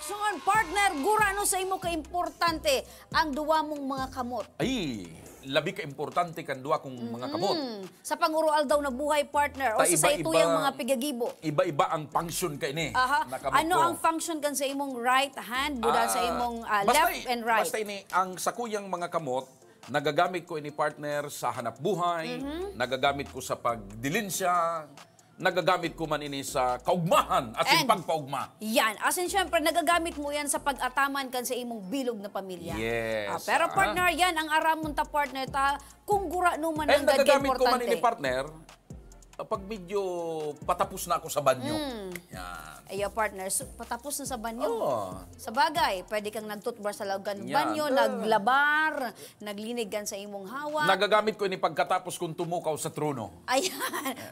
aksyon, partner, gurano sa imo ka-importante ang duwa mong mga kamot. Ay, labi ka importante kan duwa kong mga kamot. Sa pangurual daw na buhay, partner, o sa ituyang mga pigagibo. Iba-iba ang function ka ini. Ano ang function kan sa imong right hand, buda sa imong left and right? Basta ini, ang sakuyang mga kamot, nagagamit ko ini partner sa hanap buhay, nagagamit ko sa pagdilinsya, nagagamit ko man ini sa kaugmahan at in pagpaugma. Yan. As in, syempre, nagagamit mo yan sa pag-ataman kan sa imong bilog na pamilya. Yes. Pero partner, yan ang aramon ta partner ta kung gura numan ang nagagamit ko man importante. ini partner, pag medyo patapos na ako sa banyo. Yan. Ayo partner, patapos na sa banyo. Sa bagay, pwede kang nag-toothbrush sa loob ng banyo, naglabar, naglinig kan sa imong hawa. Nagagamit ko ini pagkatapos kung tumukaw sa trono. Ayan,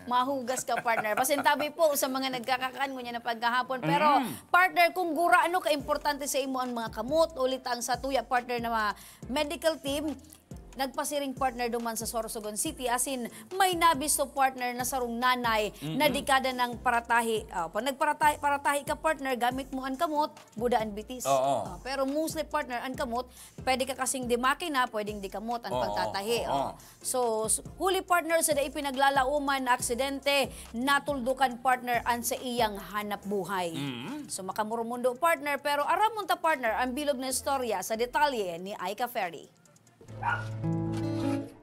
mahugas ka partner. Pasintabi po sa mga nagkakakaan mo niya na pagkahapon. Pero partner, kung gura ano ka-importante sa imo ang mga kamot, ulit ang sa tuya partner na mga medical team, nagpasiring partner duman sa Sorsogon City, as in may nabisto partner na sarong nanay na dekada ng paratahi. Pag nagparatahi ka partner, gamit mo ang kamot, budaan bitis. Pero mostly partner, ang kamot, pwede ka kasing di makina, pwedeng di kamot ang pagtatahi. So, huli partner sa dai pinaglalauman na aksidente, natuldukan partner ang sa iyang hanap buhay. So, makamurumundo partner, pero aramon ta partner ang bilog na istorya sa detalye ni Aika Ferry.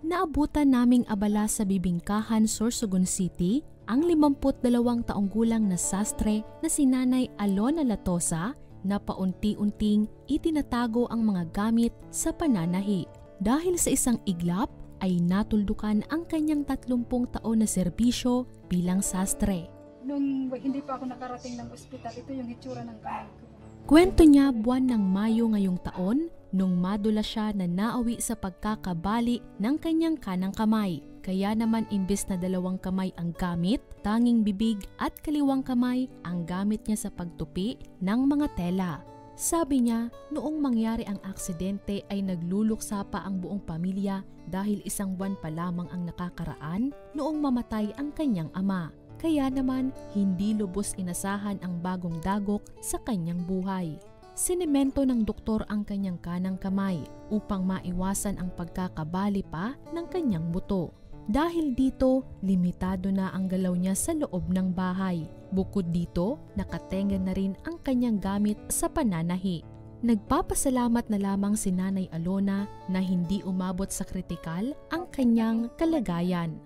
Naabutan naming abala sa Bibingkahan, Sorsogon City ang 52 taong gulang na sastre na si Nanay Alona Latosa na paunti-unting itinatago ang mga gamit sa pananahi. Dahil sa isang iglap ay natuldukan ang kanyang 30 taon na serbisyo bilang sastre. Nung hindi pa ako nakarating ng ospital, ito yung hitsura ng kamay ko. Kwento niya buwan ng Mayo ngayong taon nung madula siya na naawi sa pagkakabali ng kanyang kanang kamay. Kaya naman imbes na 2 kamay ang gamit, tanging bibig at kaliwang kamay ang gamit niya sa pagtupi ng mga tela. Sabi niya, noong mangyari ang aksidente ay nagluluksa pa ang buong pamilya dahil 1 buwan pa lamang ang nakakaraan noong mamatay ang kanyang ama. Kaya naman, hindi lubos inasahan ang bagong dagok sa kanyang buhay. Sinemento ng doktor ang kanyang kanang kamay upang maiwasan ang pagkakabali pa ng kanyang buto. Dahil dito, limitado na ang galaw niya sa loob ng bahay. Bukod dito, nakatenga na rin ang kanyang gamit sa pananahi. Nagpapasalamat na lamang si Nanay Alona na hindi umabot sa kritikal ang kanyang kalagayan.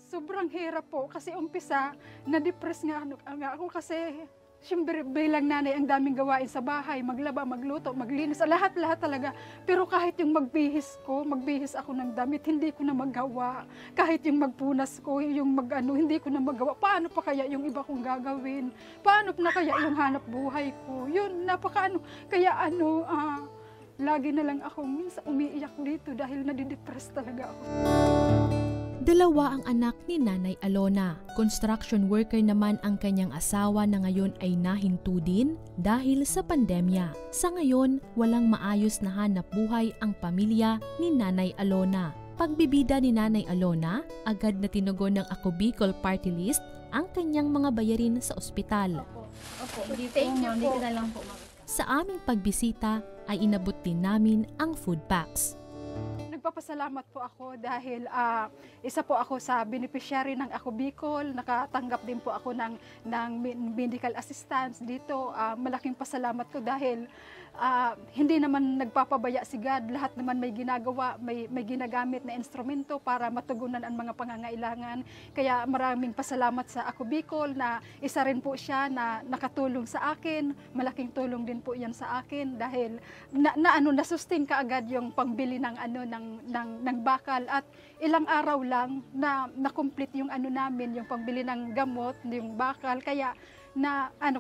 Sobrang hirap po kasi umpisa, na-depress nga ako kasi siyempre bilang nanay ang daming gawain sa bahay, maglaba, magluto, maglinis, lahat-lahat talaga. Pero kahit yung magbihis ako ng damit, hindi ko na magawa. Kahit yung magpunas ko, yung hindi ko na magawa. Paano pa kaya yung iba kong gagawin? Paano na kaya yung hanap buhay ko? Yun, kaya lagi na lang ako minsan umiiyak dito dahil nadidepress talaga ako. 2 ang anak ni Nanay Alona. Construction worker naman ang kanyang asawa na ngayon ay nahinto din dahil sa pandemya. Sa ngayon, walang maayos na hanap buhay ang pamilya ni Nanay Alona. Pagbibida ni Nanay Alona, agad na tinugon ng Ako Bicol Party List ang kanyang mga bayarin sa ospital. Thank you po. Sa aming pagbisita ay inabot din namin ang food packs. Nagpapasalamat po ako dahil isa po ako sa beneficiary ng Ako Bicol. Nakatanggap din po ako ng medical assistance dito. Malaking pasalamat ko dahil hindi naman nagpapabaya si God. Lahat naman may ginagawa, may ginagamit na instrumento para matugunan ang mga pangangailangan. Kaya maraming pasalamat sa Ako Bicol na isa rin po siya na nakatulong sa akin. Malaking tulong din po yan sa akin dahil nasustain kaagad yung pangbili ng bakal at ilang araw lang na complete yung namin, yung pangbili ng gamot, yung bakal. Kaya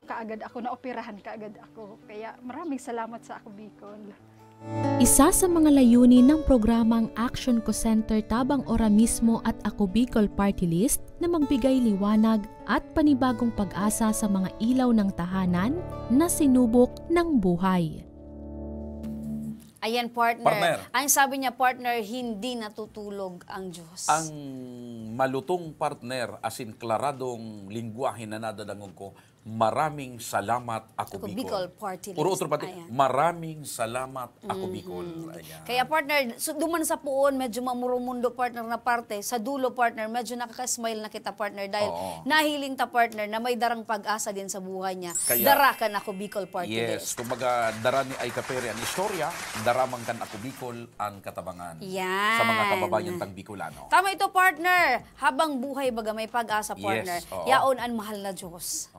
kaagad ako, naoperahan kaagad ako. Kaya maraming salamat sa Ako Bicol. Isa sa mga layunin ng programang Action Co Center Tabang Ora mismo at Ako Bicol Party List na magbigay liwanag at panibagong pag-asa sa mga ilaw ng tahanan na sinubok ng buhay. Ayan, partner. Ang sabi niya, partner, hindi natutulog ang Diyos. Ang malutong partner, asin klaradong lingwahe na nadadangog ko, maraming salamat ako Ako Bicol. Bicol Party List. Uro otro pati, Ayan. maraming salamat ako Bicol. Ayan. Kaya partner, so, duman sa puon, medyo mamurumundo partner na parte. Sa dulo partner, medyo nakaka-smile na kita partner dahil Oo. nahiling ta partner na may darang pag-asa din sa buhay niya. Kaya- Dara ka na ako Bicol Party Yes, List. kumbaga dara ni ay kapere ang istorya, daramang kan ako Bicol ang katabangan Yan. sa mga kababayan tang Bicolano. Tama ito partner, habang buhay baga may pag-asa partner, Yes, oo. yaon ang mahal na Diyos.